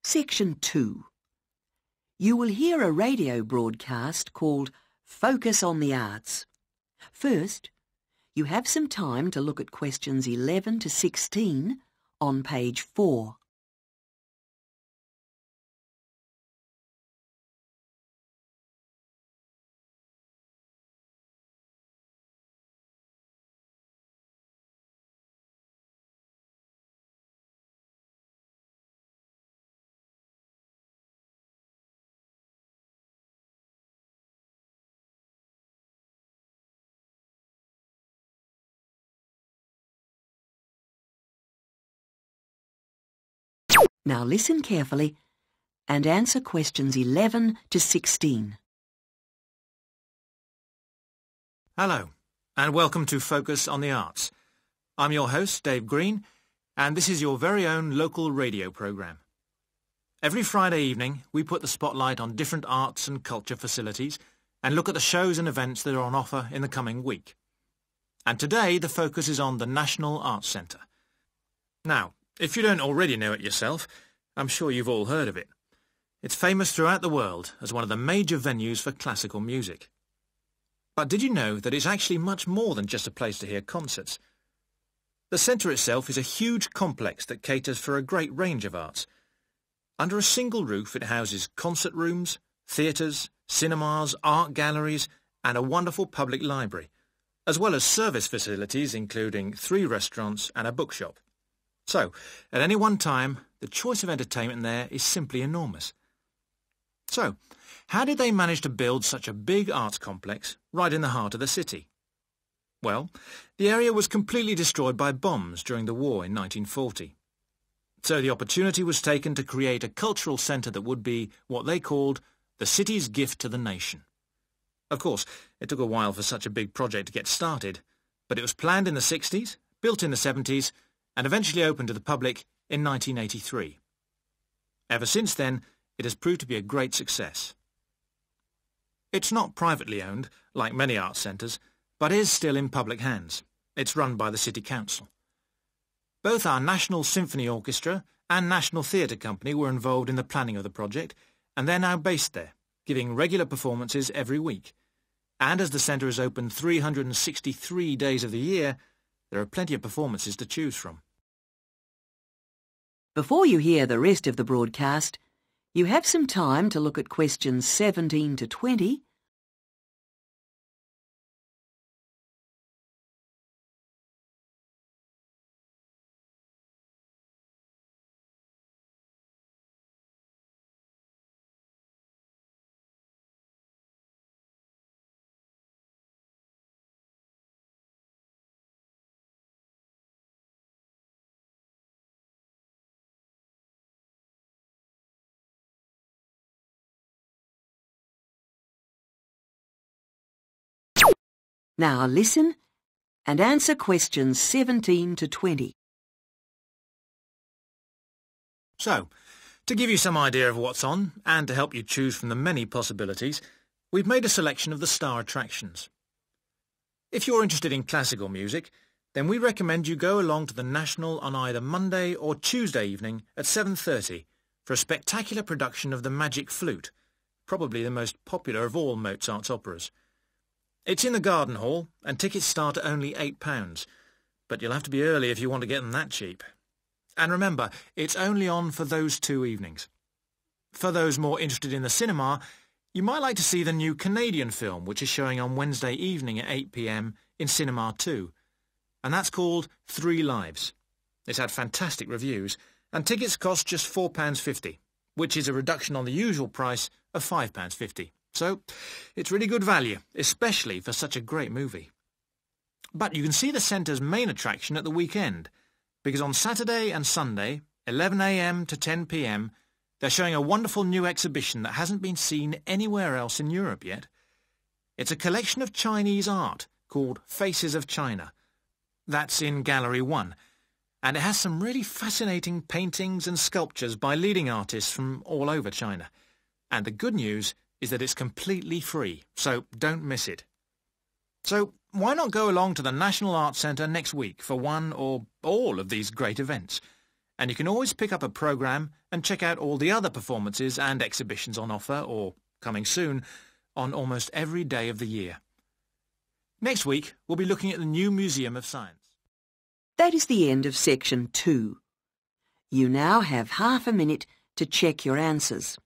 Section 2. You will hear a radio broadcast called Focus on the Arts. First, you have some time to look at questions 11 to 16 on page 4. Now listen carefully and answer questions 11 to 16. Hello, and welcome to Focus on the Arts. I'm your host, Dave Green, and this is your very own local radio programme. Every Friday evening, we put the spotlight on different arts and culture facilities and look at the shows and events that are on offer in the coming week. And today, the focus is on the National Arts Centre. Now, if you don't already know it yourself, I'm sure you've all heard of it. It's famous throughout the world as one of the major venues for classical music. But did you know that it's actually much more than just a place to hear concerts? The centre itself is a huge complex that caters for a great range of arts. Under a single roof it houses concert rooms, theatres, cinemas, art galleries and a wonderful public library, as well as service facilities including 3 restaurants and a bookshop. So, at any one time, the choice of entertainment there is simply enormous. So, how did they manage to build such a big arts complex right in the heart of the city? Well, the area was completely destroyed by bombs during the war in 1940. So the opportunity was taken to create a cultural centre that would be what they called the city's gift to the nation. Of course, it took a while for such a big project to get started, but it was planned in the 60s, built in the 70s, and eventually opened to the public in 1983. Ever since then, it has proved to be a great success. It's not privately owned, like many arts centres, but is still in public hands. It's run by the City Council. Both our National Symphony Orchestra and National Theatre Company were involved in the planning of the project, and they're now based there, giving regular performances every week. And as the centre is open 363 days of the year, there are plenty of performances to choose from. Before you hear the rest of the broadcast, you have some time to look at questions 17 to 20. Now listen and answer questions 17 to 20. So, to give you some idea of what's on, and to help you choose from the many possibilities, we've made a selection of the star attractions. If you're interested in classical music, then we recommend you go along to the National on either Monday or Tuesday evening at 7:30 for a spectacular production of the Magic Flute, probably the most popular of all Mozart's operas. It's in the Garden Hall, and tickets start at only £8, but you'll have to be early if you want to get them that cheap. And remember, it's only on for those 2 evenings. For those more interested in the cinema, you might like to see the new Canadian film, which is showing on Wednesday evening at 8 p.m. in Cinema 2, and that's called 3 Lives. It's had fantastic reviews, and tickets cost just £4.50, which is a reduction on the usual price of £5.50. So, it's really good value, especially for such a great movie. But you can see the centre's main attraction at the weekend, because on Saturday and Sunday, 11 a.m. to 10 p.m, they're showing a wonderful new exhibition that hasn't been seen anywhere else in Europe yet. It's a collection of Chinese art called Faces of China. That's in Gallery 1, and it has some really fascinating paintings and sculptures by leading artists from all over China. And the good news is that it's completely free, so don't miss it. So why not go along to the National Arts Centre next week for one or all of these great events? and you can always pick up a programme and check out all the other performances and exhibitions on offer, or coming soon, on almost every day of the year. Next week, we'll be looking at the new Museum of Science. That is the end of section 2. You now have half a minute to check your answers.